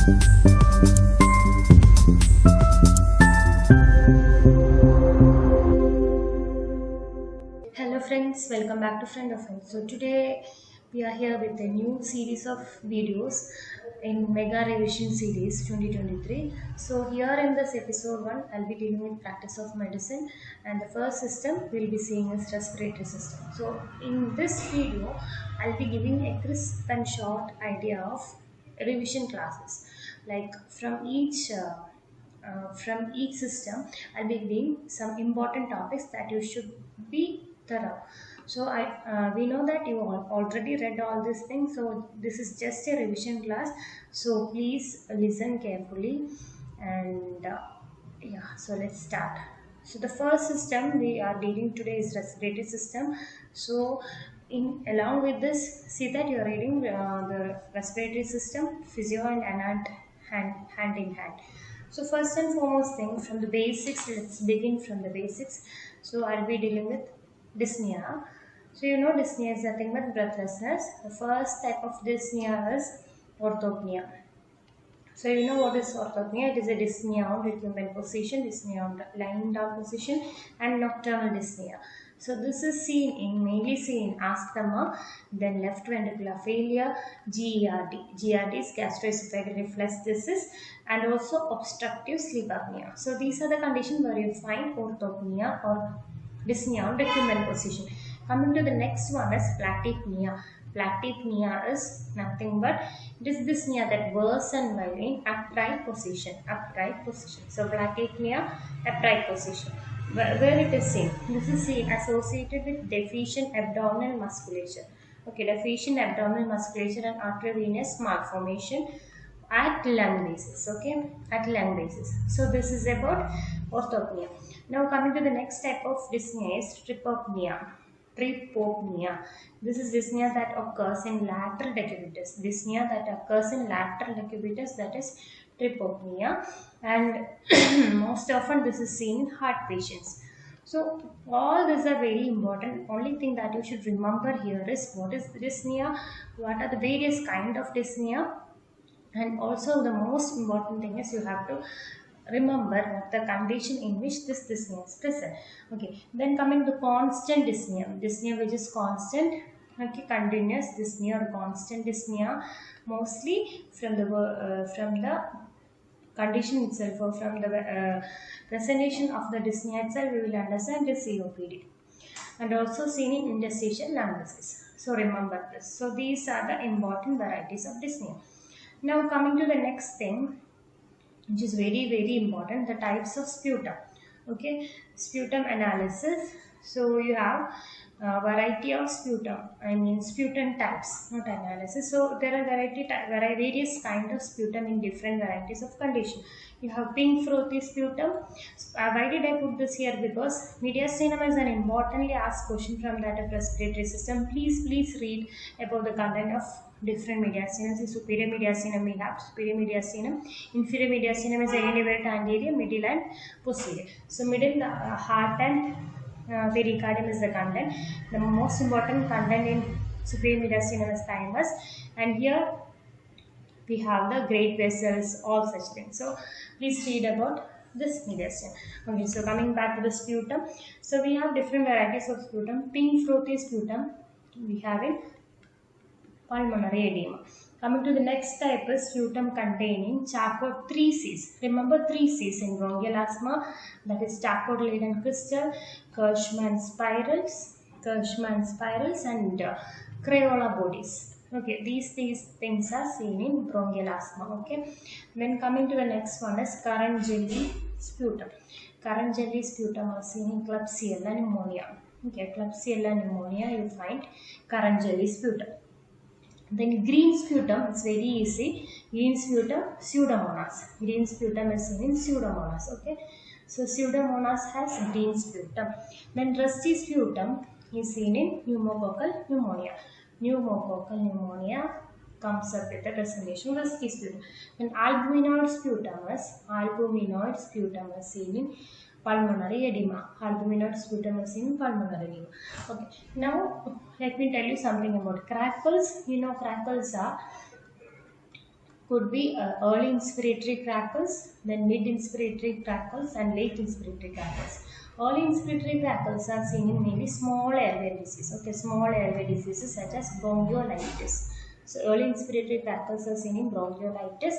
Hello friends, welcome back to Friend of Friends. So today we are here with a new series of videos in Mega Revision Series 2023. So here in this episode 1, I'll be dealing with practice of medicine, and the first system we'll be seeing is respiratory system. So in this video, I'll be giving a crisp and short idea of revision classes, like from each system. I'll be giving some important topics that you should be thorough. So we know that you all already read all these things, so this is just a revision class, so please listen carefully. And yeah, so let's start. So the first system we are dealing today is respiratory system. So in along with this, see that you are reading the respiratory system, physio and anat hand in hand. So first and foremost thing, from the basics, let's begin from the basics. So I'll be dealing with dyspnea. So you know dyspnea is nothing but breathlessness. The first type of dyspnea is orthopnea. So you know what is orthopnea? It is a dyspnea on recumbent position, dyspnea on lying down position, and nocturnal dyspnea. So this is mainly seen in asthma, then left ventricular failure, GERD. GERD is gastroesophageal reflux disease, and also obstructive sleep apnea. So these are the conditions where you find orthopnea or dyspnea on recumbent position. Coming to the next one is platypnea. Platypnea is nothing but it is dyspnea that worsens while in upright position. Upright position. So platypnea, upright position. Where it is seen? This is seen associated with deficient abdominal musculature. Okay, deficient abdominal musculature and arteriovenous malformation at lung basis. Okay, at lung basis. So this is about orthopnea. Now coming to the next type of dyspnea is tripopnea. Tripopnea. This is dyspnea that occurs in lateral decubitus. Dyspnea that occurs in lateral decubitus, that is tripopnea, and most often this is seen in heart patients. So all these are very important. Only thing that you should remember here is what is dyspnea, what are the various kind of dyspnea, and also the most important thing is you have to remember what the condition in which this dyspnea is present. Okay, then coming to constant dyspnea which is constant, okay, continuous dyspnea or constant dyspnea, mostly from the condition itself or from the presentation of the dyspnea itself, we will understand the COPD, and also seen in interstitial lung disease. So remember this. So these are the important varieties of dyspnea. Now coming to the next thing, which is very important, the types of sputum. Okay, sputum analysis. So you have variety of sputum, I mean sputum types, not analysis. So there are various kind of sputum in different varieties of condition. You have pink frothy sputum. Why did I put this here? Because mediastinum is an importantly asked question from that of respiratory system. Please read about the content of different mediastinum. So superior mediastinum we have superior mediastinum, inferior mediastinum is again divided anterior, middle and posterior. So middle, heart and pericardium is the content. The most important content in superior mediastinum is thymus, and here we have the great vessels, all such things. So please read about this mediastinum. Okay, so coming back to the sputum. So we have different varieties of sputum. Pink frothy sputum we have in pulmonary edema. Coming to the next type is sputum containing Charcot 3 Cs. Remember 3 Cs in bronchial asthma, that is Charcot Leyden crystal, Kirschmann spirals, and Crayola bodies. Okay, these things are seen in bronchial asthma. Okay, then coming to the next one is currant jelly sputum. Currant jelly sputum are seen in Klebsiella pneumonia. Okay, Klebsiella pneumonia you find currant jelly sputum. Then green sputum, it's very easy. Green sputum, Pseudomonas. Green sputum is seen in Pseudomonas. Okay, so Pseudomonas has green sputum. Then rusty sputum is seen in pneumococcal pneumonia. Pneumococcal pneumonia comes up with the presentation rusty sputum. Then albuminoid sputum is seen in pulmonary edema. Albuminoid sputum is in pulmonary edema. Okay, now let me tell you something about crackles. You know crackles are could be early inspiratory crackles, then mid inspiratory crackles, and late inspiratory crackles. Early inspiratory crackles are seen in mainly small airway disease. Okay, small airway diseases such as bronchiolitis. So early inspiratory crackles are seen in bronchiolitis.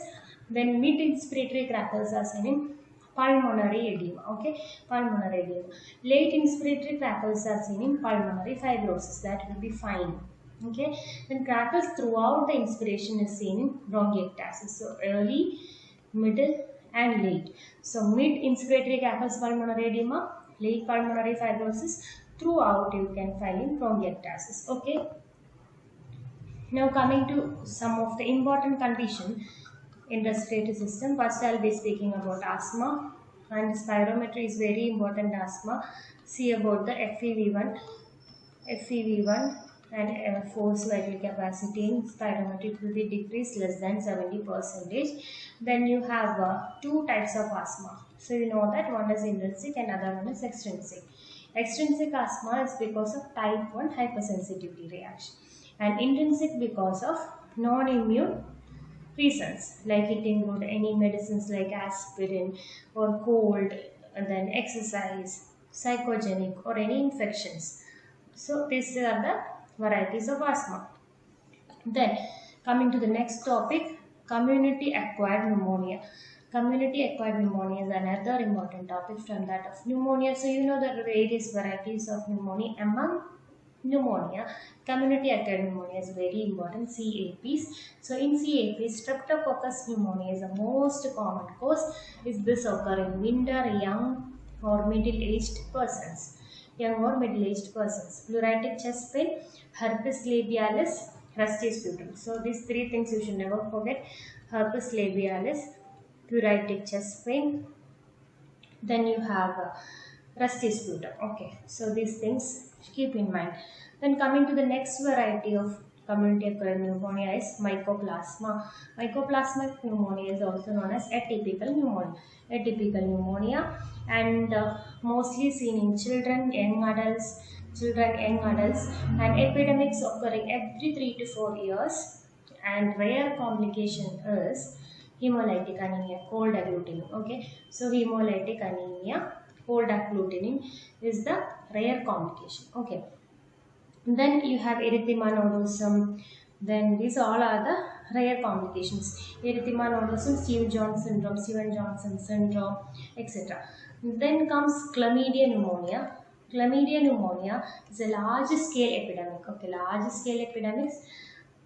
Then mid inspiratory crackles are seen in pulmonary edema. Okay, pulmonary edema. Late inspiratory crackles are seen in pulmonary fibrosis. That will be fine. Okay, then crackles throughout the inspiration is seen in bronchiectasis. So early, middle, and late. So mid inspiratory crackles pulmonary edema, late pulmonary fibrosis. Throughout you can find in bronchiectasis. Okay. Now coming to some of the important condition in respiratory system. First I will be speaking about asthma, and spirometry is very important asthma. See about the FEV1 and forced vital capacity in spirometry will be decreased less than 70%. Then you have two types of asthma. So you know that one is intrinsic and other one is extrinsic. Extrinsic asthma is because of type 1 hypersensitivity reaction, and intrinsic because of non-immune reasons, like it include any medicines like aspirin or cold, and then exercise, psychogenic, or any infections. So these are the varieties of asthma. Then coming to the next topic, community acquired pneumonia. Community acquired pneumonia is another important topic from that of pneumonia. So you know the various varieties of pneumonia. Among pneumonia, community acquired pneumonia is very important, CAPs. So in CAPs, streptococcus pneumonia is the most common cause. Is this occur in winter, young or middle-aged persons? Young or middle-aged persons. Pleuritic chest pain, herpes labialis, rusty sputum. So these three things you should never forget: herpes labialis, pleuritic chest pain, then you have rusty sputum. Okay, so these things keep in mind. Then coming to the next variety of community acquired pneumonia is mycoplasma. Mycoplasmic pneumonia is also known as atypical pneumonia. Atypical pneumonia, and mostly seen in children, young adults, and epidemics occurring every 3 to 4 years. And rare complication is hemolytic anemia, cold agglutinin. Okay, so hemolytic anemia, cold agglutinin is the rare complication. Okay, then you have erythema nodosum. Then these all are the rare complications: erythema nodosum, Stevens-Johnson syndrome, etc. Then comes chlamydia pneumonia. Chlamydia pneumonia is a large scale epidemic. Okay, large scale epidemics.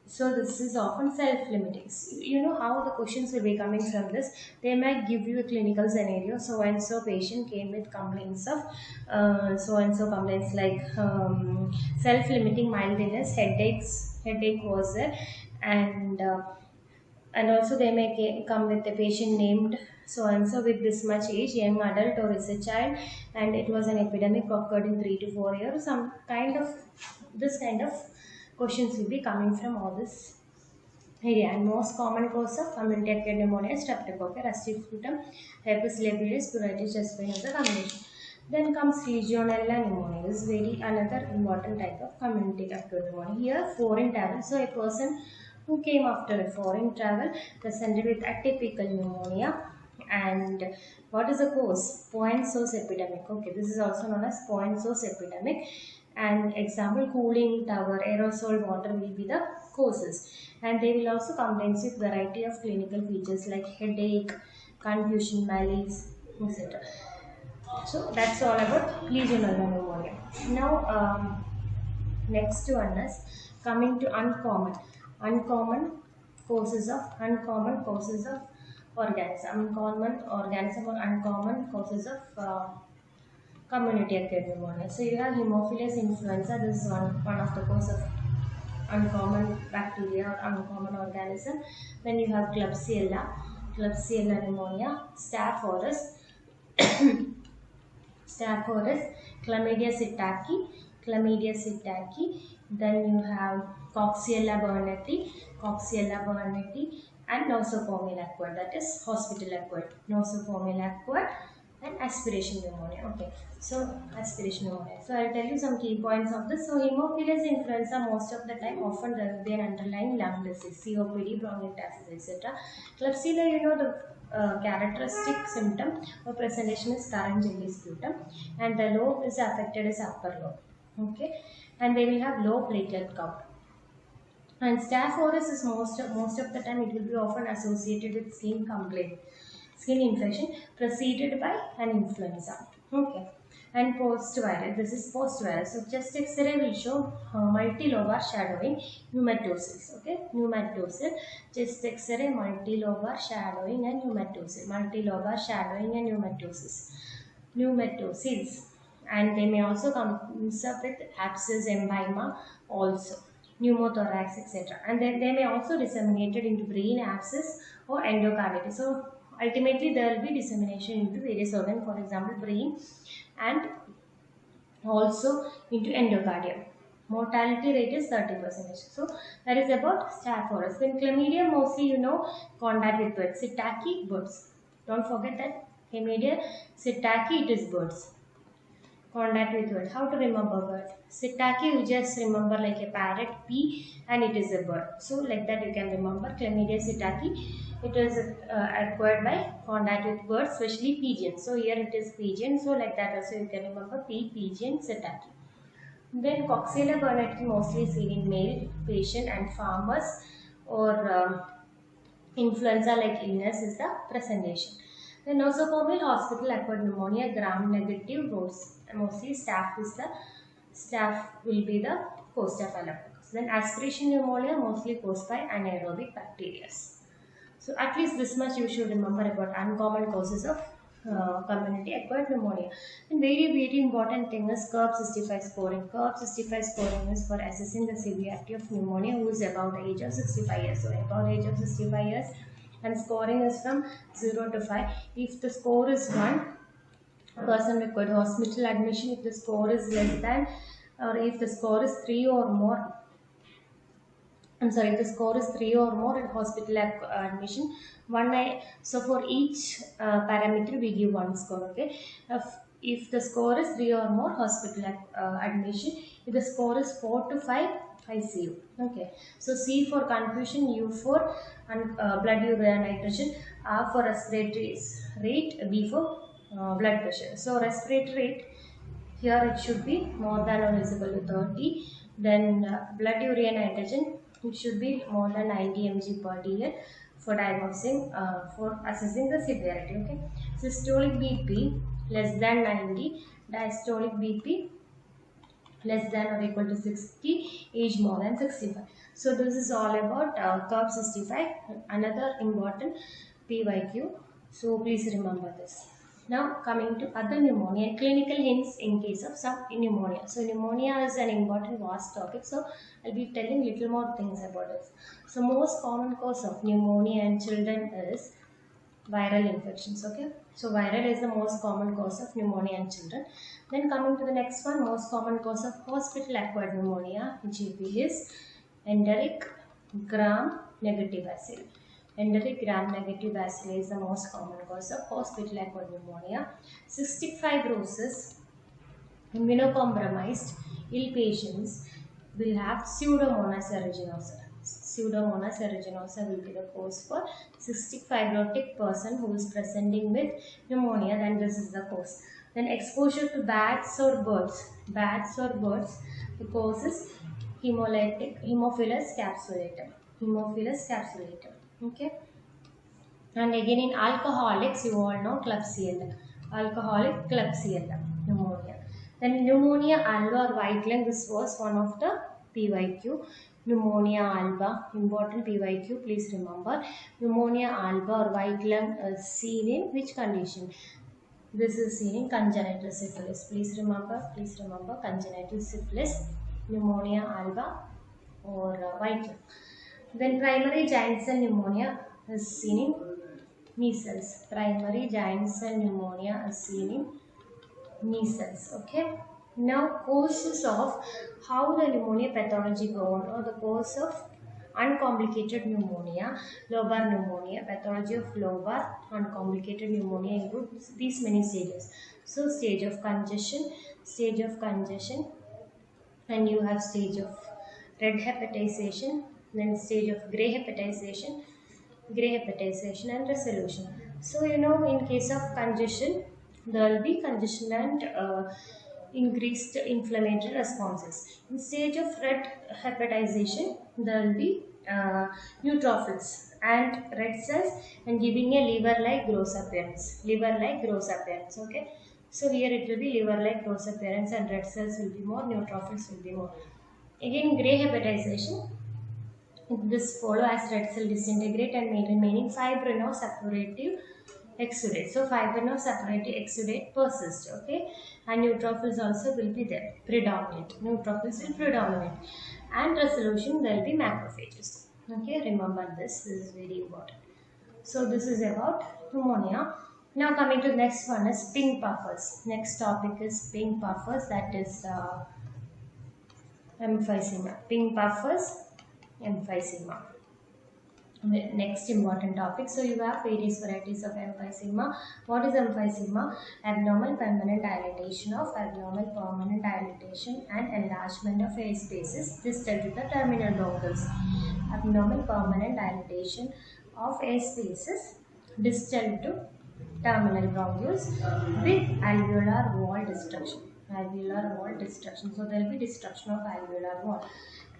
So this is often self-limiting. You know how the questions will be coming from this. They might give you a clinical scenario. So and so patient came with complaints of so and so complaints like self-limiting mild illness, headache was there, and also they may come with a patient named so and so with this much age, young adult or is a child, and it was an epidemic occurred in 3 to 4 years. Some kind of this kind of questions will be coming from all this area. And most common cause of community acquired pneumonia is streptococcus, rusty sputum, herpes labialis, pleuritic chest pain is the combination. Then comes Legionella pneumonia. This is very another important type of community acquired pneumonia. Here, foreign travel. So a person who came after a foreign travel presented with atypical pneumonia. And what is the cause? Point source epidemic. Okay, this is also known as point source epidemic. And example, cooling tower, aerosol water will be the causes. And they will also complain with variety of clinical features like headache, confusion, malaise, etc. So that's all about Legionella pneumonia. Now, next one is coming to uncommon causes of organism, or uncommon causes of community acquired pneumonia. So you have Haemophilus influenza. This is one of the cause of uncommon bacteria or uncommon organism. Then you have Klebsiella pneumonia, Staph aureus, Chlamydia psittaci. Then you have Coxiella burnetii, and nosocomial acquired, that is hospital acquired. Nosocomial acquired, and aspiration pneumonia. Okay, so aspiration pneumonia. So I'll tell you some key points of this. So Haemophilus influenza most of the time often there will be an underlying lung disease, COPD, bronchiectasis, etc. Klebsiella, you know the characteristic symptom or presentation is current jelly sputum, and the lobe is affected is upper lobe. Okay, and they will have low platelet count. And staph aureus is most of the time it will be often associated with skin complaint, skin infection preceded by an influenza. Okay. And post-viral, this is post-viral. So chest X-ray will show multilobar shadowing pneumatosis. Okay, pneumatosis, chest X-ray, multilobar shadowing and pneumatosis, multilobar shadowing and pneumatosis, and they may also come up with abscess, empyema, also pneumothorax, etc. And then they may also disseminated into brain abscess or endocarditis. So ultimately there will be dissemination into various organs, for example brain and also into endocardium. Mortality rate is 30%. So that is about staph aureus. Then chlamydia mostly you know contact with birds. Sitaki, birds. Don't forget that. Chlamydia, sitaki, it is birds. Contact with bird. How to remember bird? Sitaki, you just remember like a parrot, P, and it is a bird. So like that you can remember chlamydia sitaki. It is acquired by contact with birds, especially pigeon. So here it is pigeon. So like that also you can remember P, pigeon, sitaki. Then Coxiella burnetii mostly seen in male patient and farmers, or influenza like illness is the presentation. The nosocomial hospital acquired pneumonia, gram-negative roads. Mostly staph will be the cause of Staphylococcus. Then aspiration pneumonia mostly caused by anaerobic bacteria. So at least this much you should remember about uncommon causes of community acquired pneumonia. And very important thing is curve 65 scoring. Curve 65 scoring is for assessing the severity of pneumonia who is above the age of 65 years. So above the age of 65 years, and scoring is from 0 to 5. If the score is 1, person required hospital admission. If the score is less than, or if the score is 3 or more, if the score is 3 or more in hospital admission, so for each parameter we give 1 score. Okay, if the score is 3 or more, hospital admission. If the score is 4 to 5, ICU. Okay, so C for confusion, U for blood urea nitrogen, R for respiratory rate, B for blood pressure. So respiratory rate, here it should be more than or is equal to 30. Then blood urea nitrogen, it should be more than 90 mg per dl for diagnosing, for assessing the severity. Okay, systolic BP less than 90, diastolic BP less than or equal to 60, age more than 65. So this is all about curve 65. Another important PYQ. So please remember this. Now coming to other pneumonia, clinical hints in case of some pneumonia. So pneumonia is an important vast topic. So I'll be telling little more things about it. So most common cause of pneumonia in children is viral infections. Okay, so viral is the most common cause of pneumonia in children. Then coming to the next one, most common cause of hospital acquired pneumonia, GP, is enteric gram negative bacilli. Enteric gram negative bacilli is the most common cause of hospital acquired pneumonia. Cystic fibrosis, immunocompromised ill patients will have Pseudomonas aeruginosa. Pseudomonas aeruginosa will be the cause for cystic fibrotic person who is presenting with pneumonia, then this is the cause. Then exposure to bats or birds. Bats or birds, the cause is Haemophilus capsulatum. Haemophilus capsulatum. Okay. And again in alcoholics, you all know Klebsiella. Alcoholic Klebsiella pneumonia. Then pneumonia alba or white lung, this was one of the PYQ. Pneumonia alba, important PYQ, please remember. Pneumonia alba or white lung is seen in which condition? This is seen in congenital syphilis. Please remember congenital syphilis, pneumonia alba or white lung. Then primary giant cell pneumonia is seen in measles. Primary giant cell pneumonia is seen in measles. Okay. Now causes of how the pneumonia pathology go on, or the cause of Uncomplicated pneumonia, lobar pneumonia. Pathology of lobar uncomplicated pneumonia includes these many stages. So stage of congestion, and you have stage of red hepatization, then stage of gray hepatization and resolution. So in case of congestion, there will be congestion and increased inflammatory responses. In stage of red hepatization, there will be neutrophils and red cells and giving a liver-like gross appearance. Okay. So here it will be liver-like gross appearance and red cells will be more, neutrophils will be more. Again, gray hepatization. This follow as red cell disintegrate and remaining fibrinosuppurative exudate. So fibrinosuppurative exudate persist, okay, and neutrophils also will be there, predominant. Neutrophils will predominate, and resolution there will be macrophages. Okay, remember this. This is very important. So this is about pneumonia. Now coming to the next one is pink puffers. Next topic is pink puffers. That is emphysema. Pink puffers, emphysema. The next important topic. So you have various varieties of emphysema. What is emphysema? Abnormal permanent dilatation and enlargement of air spaces distal to the terminal bronchioles. Abnormal permanent dilatation of air spaces distal to terminal bronchioles with alveolar wall destruction. So there will be destruction of alveolar wall.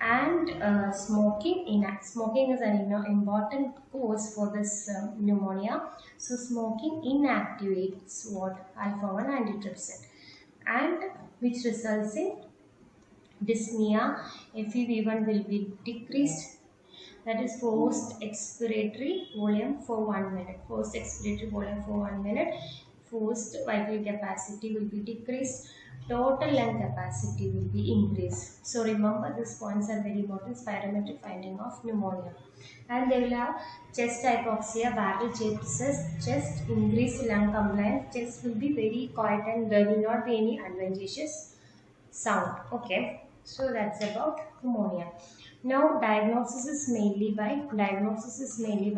And smoking is an important cause for this pneumonia. So smoking inactivates what? Alpha-1 antitrypsin, and which results in dyspnea. FEV1 will be decreased. That is forced expiratory volume for 1 minute. Forced vital capacity will be decreased. Total lung capacity will be increased. So remember, these points are very important. Spirometric finding of pneumonia. And they will have chest hypoxia, barrel-shaped chest, increased lung compliance. Chest will be very quiet and there will not be any adventitious sound. Okay, so that's about pneumonia. Now diagnosis is mainly by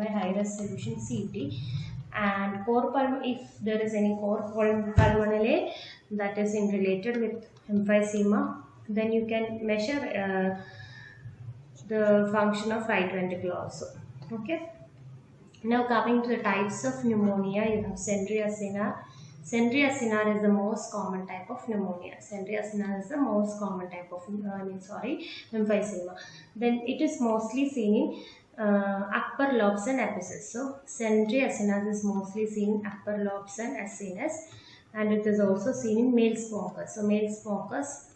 high resolution CT and core pulmonary. If there is any core pulmonary that is in related with emphysema, then you can measure the function of right ventricle also. Okay. Now coming to the types of pneumonia, you have Centria acina. Centria acina is the most common type of pneumonia. Emphysema. Then it is mostly seen in upper lobes and apices. So Centria acina is mostly seen in upper lobes and acinus, and it is also seen in male smokers. So male smokers,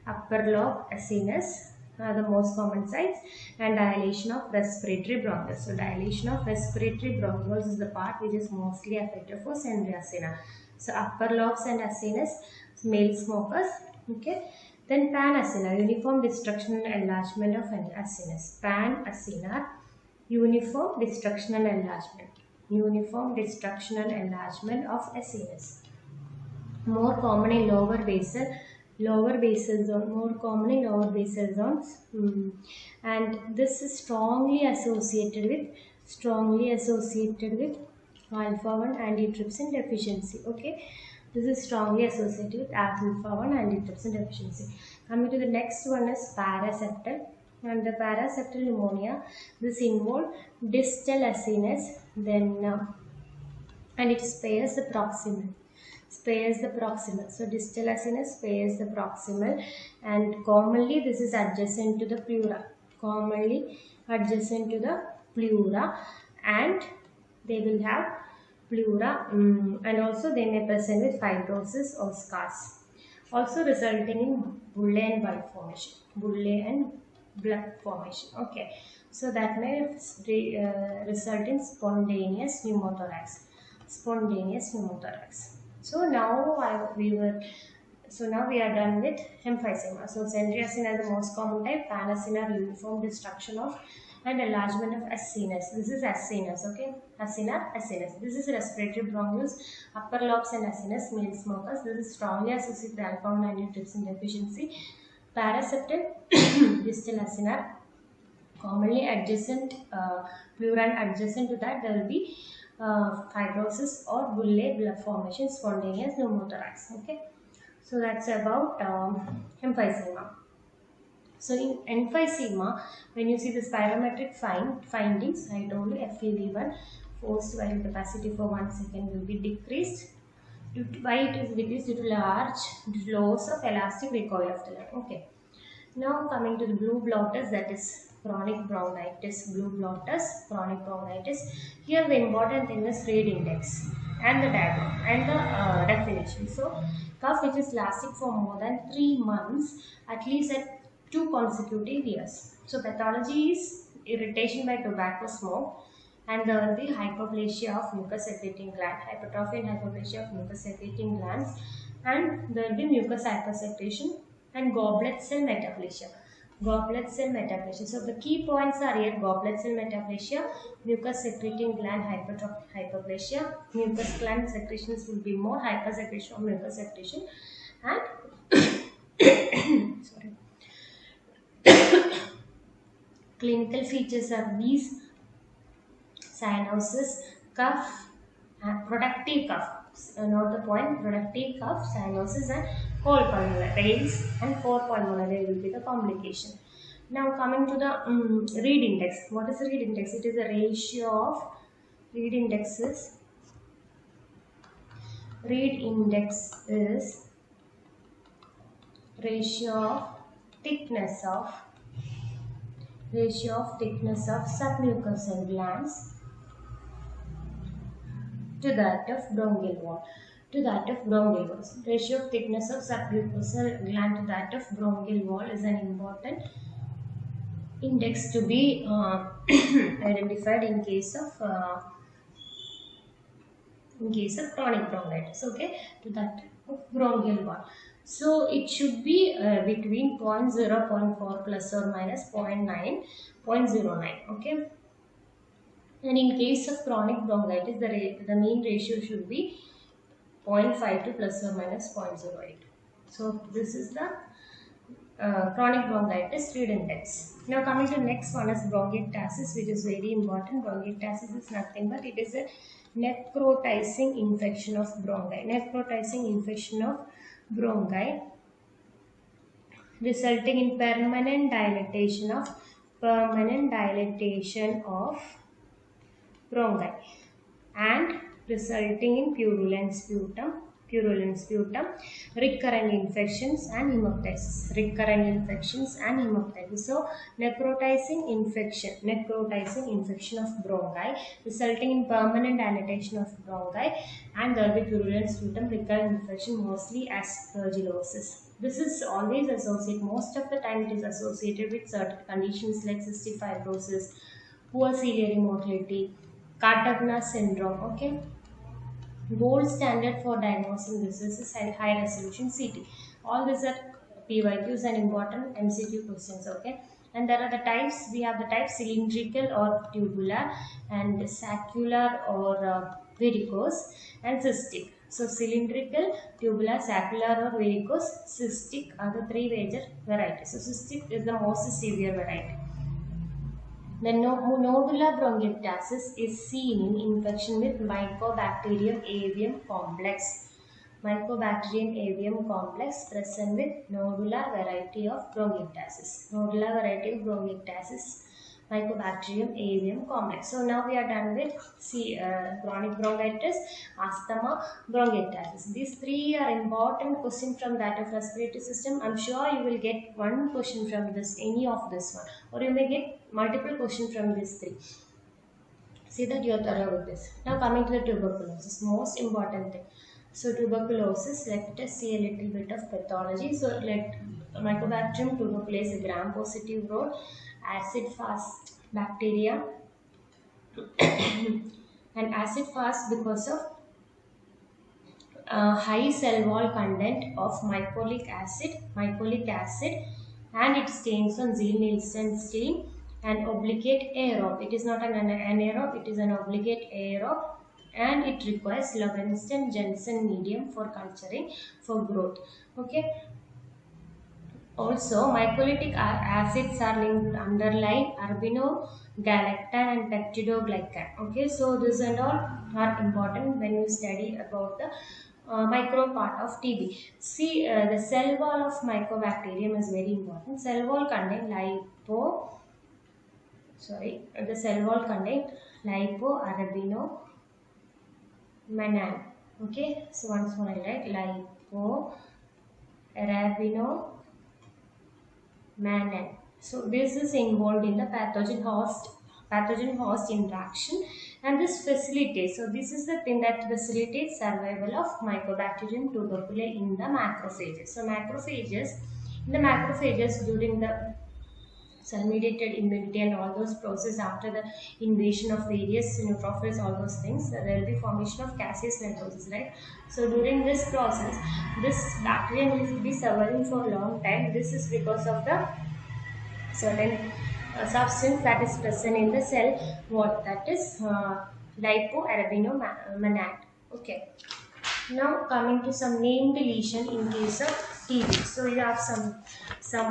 upper lobe, acinus are the most common sites, and dilation of respiratory bronchioles. So dilation of respiratory bronchioles is the part which is mostly affected for Centria acina. So upper lobes and acinus, male smokers. Okay. Then pan acina, uniform destruction and enlargement of acinus. Pan acina, uniform destruction and enlargement. Of acinus. More common in lower basal zones, and this is strongly associated with alpha-1 antitrypsin deficiency. Okay, this is strongly associated with alpha-1 antitrypsin deficiency. Coming to the next one is paraseptal, and the paraseptal pneumonia, this involves distal acinus, then and it spares the proximal. So distal acinus spares the proximal, and commonly this is adjacent to the pleura. And they will have pleura, and also they may present with fibrosis or scars, also resulting in bulle and blood formation. Okay, so that may result in spontaneous pneumothorax. So now we are done with emphysema. So Centria acina is the most common type. Pan acina, uniform destruction of and enlargement of acinus. This is acinus. Okay, acinus. This is respiratory bronchioles, upper lobes and acinus, male smokers. This is strongly associated with alpha-1 antitrypsin deficiency. Paraseptal, distal acina, Commonly adjacent, pleural adjacent to that, there will be fibrosis or bullae blood formation, spontaneous pneumothorax. Okay, so that's about emphysema. So in emphysema, when you see the spirometric findings, I told you FEV1, forced vital capacity for 1 second will be decreased. Why it is decreased? Due to large loss of elastic recoil of the lung. Okay. Now coming to the blue blotters, that is chronic bronchitis, blue blotters, chronic bronchitis. Here the important thing is read index and the diagram and the definition. So cough which is lasting for more than 3 months, at least at 2 consecutive years. So pathology is irritation by tobacco smoke, and there will be hypoplasia of mucus secreting gland, hypertrophy and hypoplasia of mucus secreting glands, and there will be mucus hypersecretion and goblet cell metaplasia. Goblet cell metaplasia. So the key points are here: goblet cell metaplasia, mucus secreting gland hyperplasia, mucus gland secretions will be more, hypersecretion of mucus secretion, and sorry, clinical features are these: cyanosis, cough, productive cough. Note the point: productive cough, cyanosis, and whole pulmonary rails and core pulmonary will be the complication. Now coming to the read index. What is the read index? It is a ratio of read indexes. Read index is ratio of thickness of submucosal glands to that of bronchial wall. Ratio of thickness of submucosal gland to that of bronchial wall is an important index to be identified in case of chronic bronchitis. Okay, to that of bronchial wall. So it should be between 0.0, 0.4 plus or minus 0.9, 0.09. Okay. And in case of chronic bronchitis, the mean ratio should be 0.5 to plus or minus 0.08. So this is the chronic bronchitis read index. Now coming to next one is bronchiectasis, which is very important. Bronchiectasis is nothing but it is a necrotizing infection of bronchi. Necrotizing infection of bronchi resulting in permanent dilatation of bronchi and resulting in purulent sputum, recurrent infections and hemoptysis. So necrotizing infection of bronchi resulting in permanent dilatation of bronchi, and there will be purulent sputum, recurrent infection, mostly aspergillosis. This is always associated, most of the time it is associated with certain conditions like cystic fibrosis, poor ciliary motility, Cartagena syndrome. Okay. Gold standard for diagnosing this is high resolution CT. All these are PYQs and important MCQ questions. Okay. And there are the types. We have the type cylindrical or tubular, and saccular or varicose, and cystic. So cylindrical, tubular, saccular or varicose, cystic are the three major varieties. So cystic is the most severe variety. The nodular bronchiectasis is seen in infection with Mycobacterium avium complex. Mycobacterium avium complex present with nodular variety of bronchiectasis. Mycobacterium avium complex. So now we are done with chronic bronchitis, asthma, bronchiectasis. These three are important questions from that of respiratory system. I'm sure you will get one question from any of this one, or you may get multiple questions from these three. See that you are thorough with this. Now coming to the tuberculosis, most important thing. So tuberculosis, let us see a little bit of pathology. So let Mycobacterium tuber plays a gram-positive role, acid-fast bacteria, and acid-fast because of high cell wall content of mycolic acid, and it stains on Ziehl-Neelsen stain and obligate aerob. It is not an anaerob, it is an obligate aerob, and it requires Lowenstein-Jensen medium for culturing for growth. Okay. Also, mycolytic acids are linked underlying galactan and peptidoglycan. Okay, so this and all are important when you study about the micro part of TB. See, the cell wall of mycobacterium is very important. Cell wall contain the cell wall contain lipoarabinomannan. Okay, so once more I write lipoarabinomannan. So this is involved in the pathogen host interaction, and this facilitates. So this is the thing that facilitates survival of Mycobacterium tuberculosis in the macrophages. So macrophages during the cell-mediated immunity and all those process after the invasion of various neutrophils, all those things, there will be formation of caseous necrosis, right? So during this process, this bacterium will be surviving for a long time. This is because of the certain substance that is present in the cell, what that is lipoarabinomannan. Okay. Now coming to some named lesion in case of TB. So you have some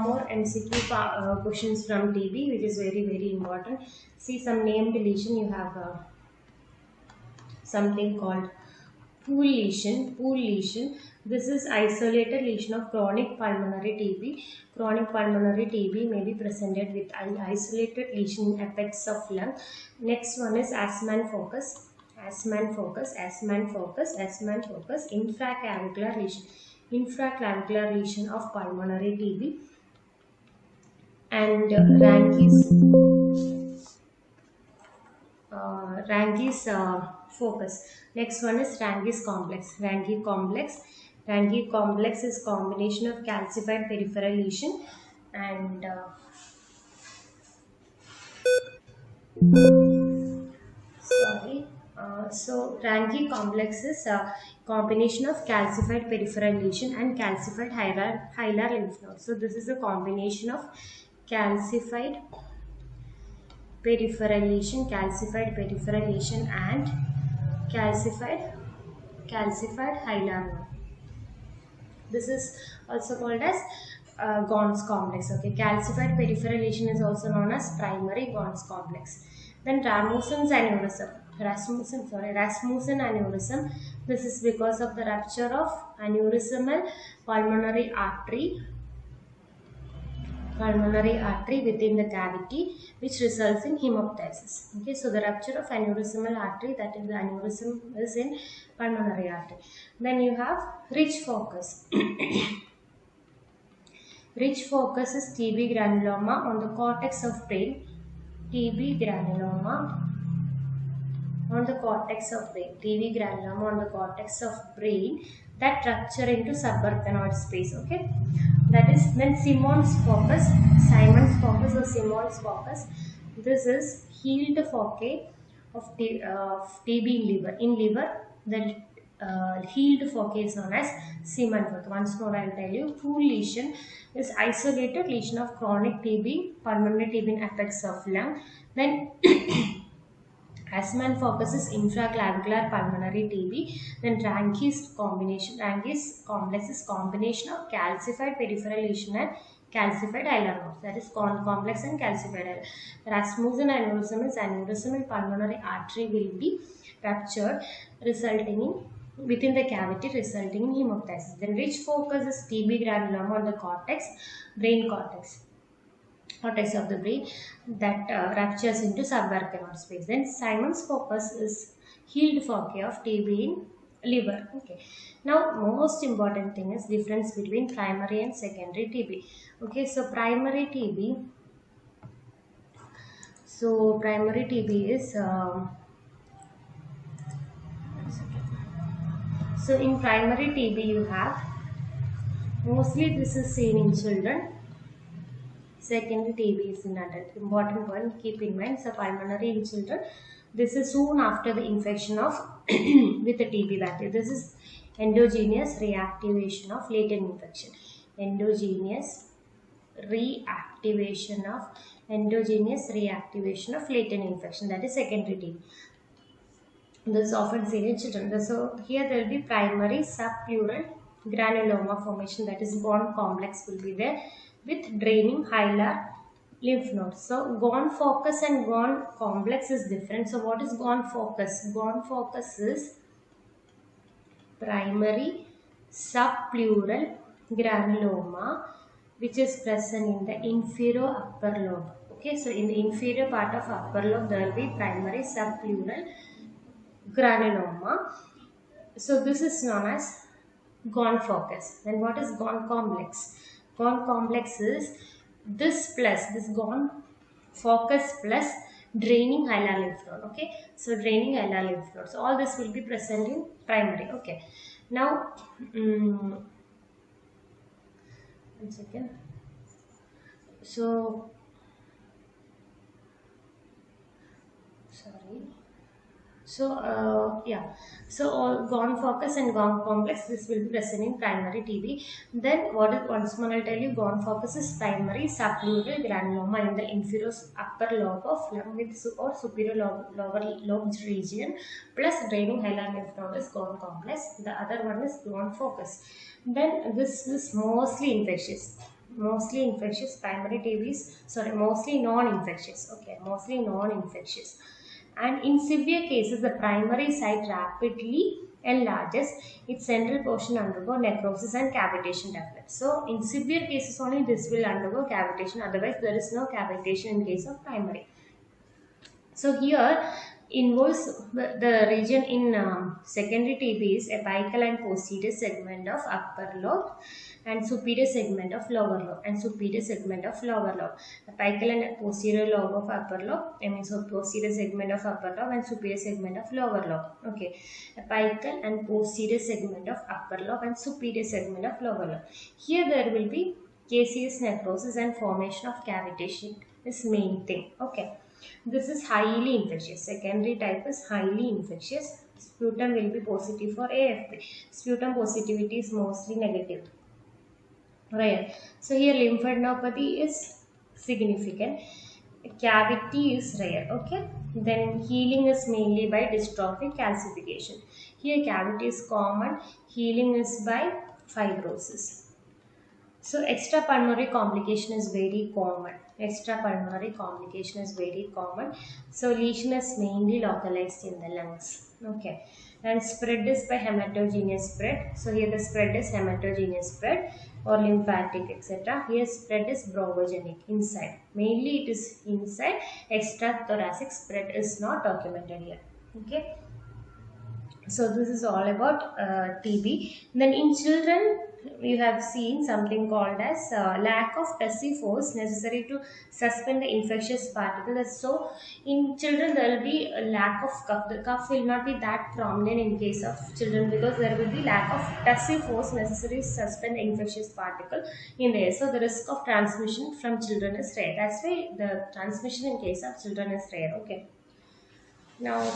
more MCQ questions from TB, which is very important. See, some named lesion. You have something called pool lesion. Pool lesion. This is isolated lesion of chronic pulmonary TB. Chronic pulmonary TB may be presented with an isolated lesion in apex of lung. Next one is Asman focus, infraclavicular lesion of pulmonary TB, and Ranke's focus. Next one is Ranke's complex. Ranke complex is combination of calcified peripheral lesion and so Ranke complex is a combination of calcified peripheral lesion and calcified hilar lymph node. So this is a combination of calcified peripheral lesion and calcified hilar node. This is also called as Gons complex. Okay, calcified peripheral lesion is also known as primary Gons complex. Then Rasmussen's aneurysm. Rasmussen aneurysm. This is because of the rupture of aneurysmal pulmonary artery within the cavity, which results in hemoptysis. Okay, so the rupture of aneurysmal artery, that is the aneurysm is in pulmonary artery. Then you have rich focus. Rich focus is TB granuloma on the cortex of brain. TB granuloma on the cortex of brain that rupture into subarachnoid space. Okay, that is then Simon's focus. This is healed foci of TB in liver. In liver, the healed foci is known as Simon foci. Once more, I will tell you. Pool lesion is isolated lesion of chronic TB, pulmonary TB in apex of lung. Then Asman focus is infraclavicular pulmonary TB. Then Ranke's complex is combination of calcified peripheral lesion and calcified hilar node. That is complex and calcified hilar. Rasmussen aneurysm is aneurysmal pulmonary artery will be ruptured, resulting in within the cavity, resulting in hemoptysis. Then rich focus is TB granuloma on the brain cortex of the brain that ruptures into subarachnoid space. Then Simon's focus is healed foci of TB in liver. Okay. Now, most important thing is difference between primary and secondary TB. Okay, so primary TB is so in primary TB you have mostly this is seen in children. Secondary TB is in adult. Important one, keep in mind. So pulmonary in children. This is soon after the infection of with the TB bacteria. This is endogenous reactivation of latent infection. Endogenous reactivation of latent infection. That is secondary TB. This is often seen in children. So here there will be primary subpleural granuloma formation, that is bond complex will be there. with draining hilar lymph nodes. So gone focus and gone complex is different. So what is gone focus? Gone focus is primary subpleural granuloma, which is present in the inferior upper lobe. Okay, so in the inferior part of upper lobe there will be primary subpleural granuloma. So this is known as gone focus. Then what is gone complex? Gone complex is this gone focus plus draining hilar lymph node. Okay, so draining hilar lymph node. So all this will be present in primary. Okay, now one second. So sorry. So yeah, so all gone focus and gone complex, this will be present in primary TB. Then what is, once more I'll tell you, gone focus is primary subpleural granuloma in the inferior upper lobe of lung with or superior lower lobe region plus draining hilar lymph node is gone complex. The other one is gone focus. Then this is mostly infectious. Mostly infectious. Primary TB is, sorry, mostly non-infectious. Okay, mostly non-infectious. And in severe cases, the primary site rapidly enlarges, its central portion undergo necrosis and cavitation develops. So in severe cases only this will undergo cavitation, otherwise there is no cavitation in case of primary. So here involves the region in secondary TB is apical and posterior segment of upper lobe and superior segment of lower lobe and superior segment of lower lobe. Apical and posterior lobe of upper lobe, I mean so posterior segment of upper lobe and superior segment of lower lobe. Okay, apical and posterior segment of upper lobe and superior segment of lower lobe. Here there will be caseous necrosis and formation of cavitation is main thing. Okay. This is highly infectious. Secondary type is highly infectious. Sputum will be positive for AFP. Sputum positivity is mostly negative. Rare. So here lymphadenopathy is significant. Cavity is rare. Okay. Then healing is mainly by dystrophic calcification. Here cavity is common. Healing is by fibrosis. So extrapulmonary complication is very common. Extrapulmonary complication is very common. So lesion is mainly localized in the lungs. Okay. And spread is by hematogenous spread. So here the spread is hematogenous spread or lymphatic, etc. Here spread is bronchogenic, inside. Mainly it is inside. Extrathoracic spread is not documented here. Okay. So this is all about TB. Then in children, we have seen something called as lack of tussive force necessary to suspend the infectious particles. So in children there will be a lack of cuff. The cuff will not be that prominent in case of children because there will be lack of tussive force necessary to suspend the infectious particle in the air. So the risk of transmission from children is rare. That's why the transmission in case of children is rare. Okay. Now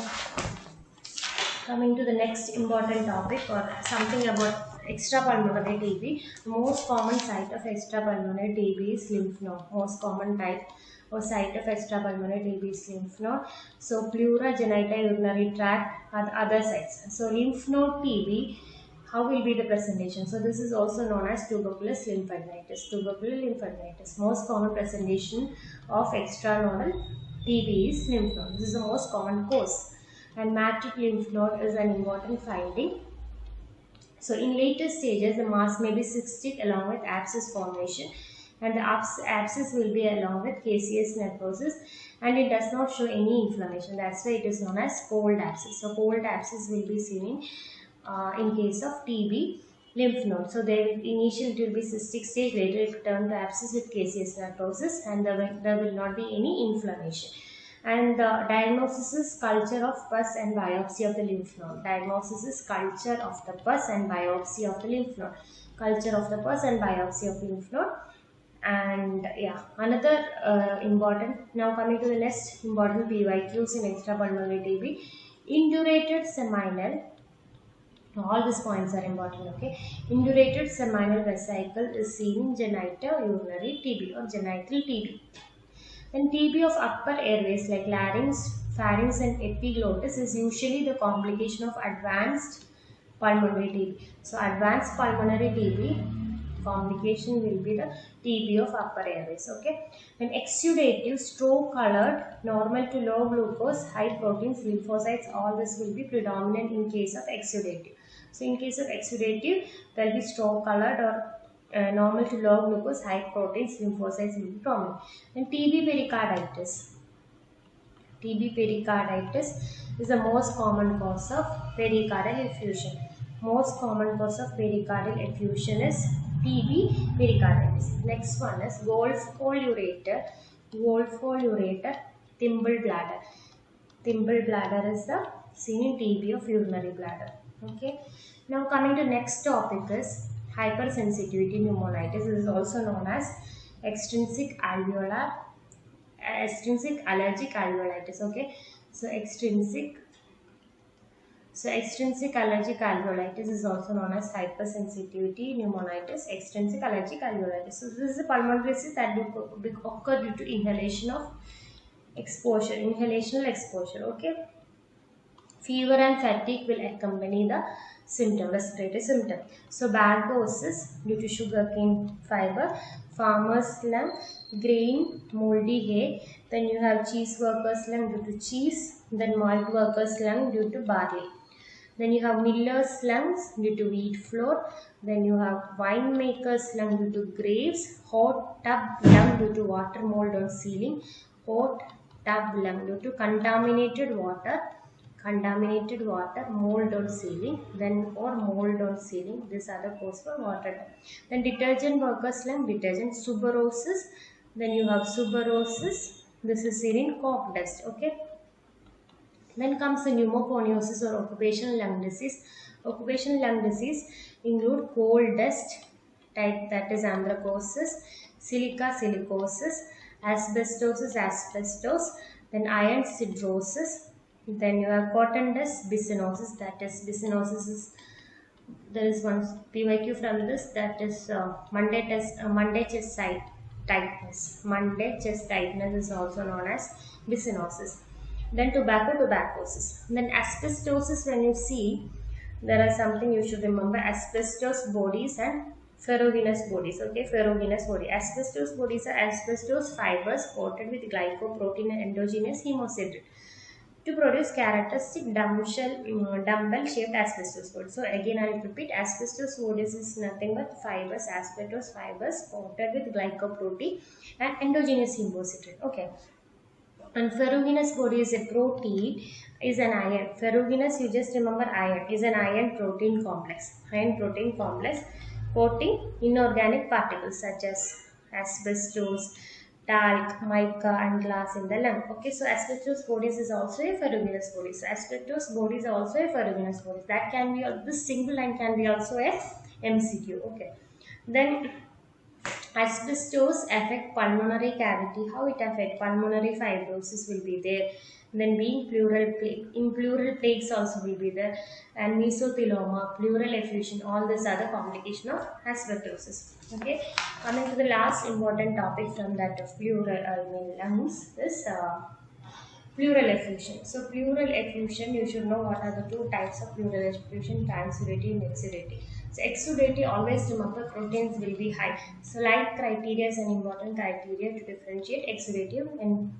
coming to the next important topic or something about extrapulmonary TB. The most common site of extrapulmonary TB is lymph node. Most common type or site of extrapulmonary TB is lymph node. So pleura, genita, urinary tract are the other sites. So lymph node TB, how will be the presentation? So this is also known as tuberculous lymphadenitis. Tubercular lymphadenitis. Most common presentation of extranodal TB is lymph node. This is the most common cause. And matrix lymph node is an important finding. So in later stages, the mass may be cystic along with abscess formation, and the abscess will be along with caseous necrosis, and it does not show any inflammation. That's why it is known as cold abscess. So cold abscess will be seen in case of TB lymph node. So initially it will be cystic stage, later it will turn to abscess with caseous necrosis, and there will not be any inflammation. And the diagnosis is culture of pus and biopsy of the lymph node. Diagnosis is culture of the pus and biopsy of the lymph node. Culture of the pus and biopsy of lymph node. And yeah, another important, now coming to the next important PYQs in extrapulmonary TB. Indurated seminal, all these points are important, okay. Indurated seminal vesicle is seen in genitourinary TB or genital TB. Then TB of upper airways like larynx, pharynx and epiglottis is usually the complication of advanced pulmonary TB. So advanced pulmonary TB complication will be the TB of upper airways. Okay. Then exudative, straw colored, normal to low glucose, high proteins, lymphocytes, all this will be predominant in case of exudative. So in case of exudative, there will be straw colored or normal to low glucose, high proteins, lymphocytes will be prominent. Then TB pericarditis. TB pericarditis is the most common cause of pericardial effusion. Most common cause of pericardial effusion is TB pericarditis. Next one is Wolff-Olterator thimble bladder. Thimble bladder is the seen in TB of urinary bladder. Okay. Now coming to next topic is hypersensitivity pneumonitis. This is also known as extrinsic allergic alveolitis. Okay. So extrinsic allergic alveolitis is also known as hypersensitivity pneumonitis, extrinsic allergic alveolitis. So this is a pulmonary disease that occur due to inhalational exposure. Okay. Fever and fatigue will accompany the respiratory symptom. So bagosis due to sugarcane fiber, farmer's lung, grain, moldy hay. Then you have cheese worker's lung due to cheese. Then malt worker's lung due to barley. Then you have miller's lungs due to wheat flour. Then you have winemaker's lung due to grapes. Hot tub lung due to water mold on ceiling. Hot tub lung due to contaminated water, mold on ceiling, mold on ceiling. These are the cause for water tub. Then detergent workers lung, detergent suberosis. Then you have suberosis. This is seen in coke dust. Okay. Then comes the pneumoconiosis or occupational lung disease. Occupational lung disease include coal dust type, that is anthracosis, silicosis, asbestos, then iron sidrosis. Then you have cotton dust bisonosis, that is there is one PYQ from this, that is Monday chest tightness. Monday chest tightness is also known as bisonosis. Then tuberculosis. Then asbestosis, when you see, there are something you should remember: asbestos bodies and ferruginous bodies. Okay, ferruginous body. Asbestos bodies are asbestos fibers coated with glycoprotein and endogenous hemosiderin to produce characteristic dumbbell shaped asbestos bodies. So again I will repeat, asbestos bodies is nothing but asbestos fibers coated with glycoprotein and endogenous hemosiderin. Okay. And ferruginous body is a protein, is an iron. Ferruginous, you just remember iron, is an iron protein complex. Coating inorganic particles such as asbestos, talc, mica and glass in the lung. Okay, so asbestos bodies is also a ferruginous body. So asbestos bodies are also a ferruginous body. That can be, this single line can be also a MCQ. Okay. Then asbestos affect pulmonary cavity. How it affect? Pulmonary fibrosis will be there. Then being pleural plaques also will be there, and mesothelioma, pleural effusion, all these are the complication of asbestosis. Okay, coming to the last important topic from that of lungs is pleural effusion. So pleural effusion, you should know what are the two types of pleural effusion: transudative and exudative. So exudative, always remember proteins will be high. So like criteria is an important criteria to differentiate exudative and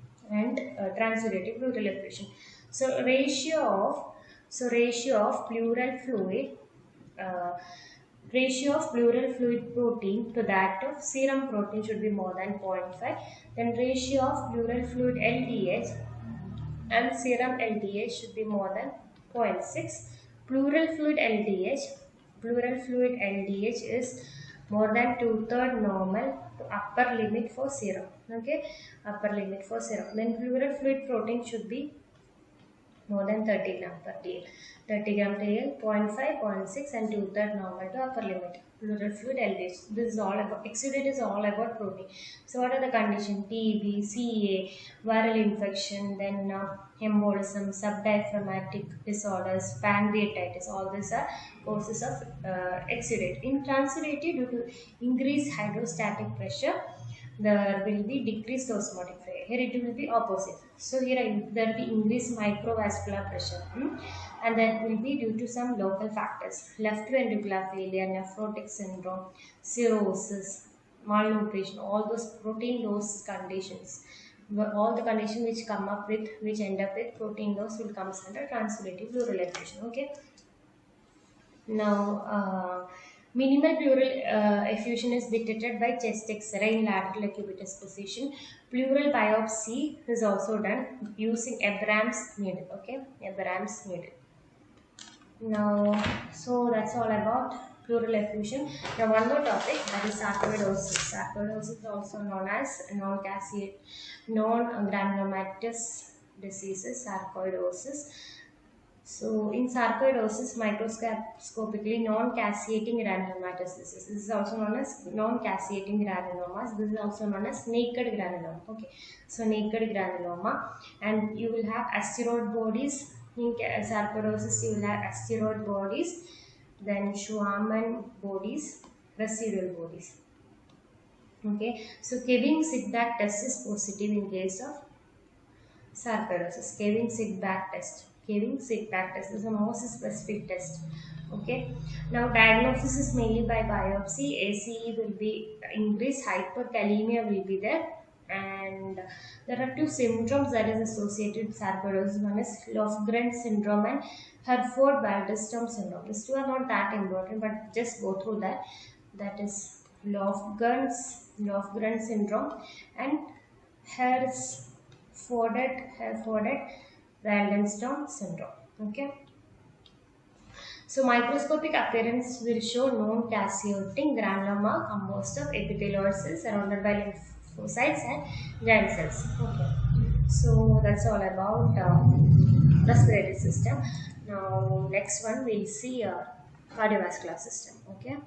transudative pleural effusion. So ratio of pleural fluid protein to that of serum protein should be more than 0.5. Then ratio of pleural fluid LDH and serum LDH should be more than 0.6. Pleural fluid LDH is more than 2/3 normal to upper limit for serum. Okay, upper limit for serum. Then pleural fluid protein should be more than 30 gram per dl. 30 gram per dl, 0.5, 0.6 and 2/3 normal to upper limit. Pleural fluid LDH. This is all about, exudate is all about protein. So what are the conditions? TB, CA, viral infection, then embolism, subdiaphragmatic disorders, pancreatitis, all these are causes of exudate. In transudative, due to increased hydrostatic pressure, there will be decreased osmotic pressure. Here it will be opposite. So here there will be increased microvascular pressure. and that will be due to some local factors: left ventricular failure, nephrotic syndrome, cirrhosis, malnutrition, all those protein dose conditions. All the conditions which come up with, which end up with protein dose, will come under transulative pleural effusion. Okay. Now, minimal pleural effusion is detected by chest X-ray in lateral cubitus position. Pleural biopsy is also done using Abraham's needle. Okay, Abraham's needle. Now, so that's all about pleural effusion. Now, one more topic, that is sarcoidosis. Sarcoidosis is also known as non-granulomatous diseases, sarcoidosis. So, in sarcoidosis, microscopically non-caseating granulomatous disease. This is also known as non-caseating granulomas. This is also known as naked granuloma. Okay, so naked granuloma, and you will have asteroid bodies. In sarcoidosis, you will have asteroid bodies, then Schwann bodies, residual bodies. Okay, so Kevin-Sitbach test is positive in case of sarcoidosis. Kevin-Sitbach test. Kevin-Sitbach test is a most specific test. Okay. Now, diagnosis is mainly by biopsy. ACE will be increased, hyperkalemia will be there, and there are two symptoms that is associated with sarcoidosis. One is Lofgren syndrome and Herford-Waldenstrom syndrome. These two are not that important, but just go through that. That is Lofgren syndrome and Herford-Waldenstrom syndrome. Okay. So microscopic appearance will show non-caseating granuloma composed of epithelioid cells surrounded by lymphocytes and giant cells. Okay. So that's all about respiratory system. Now next one we'll see cardiovascular system. Okay.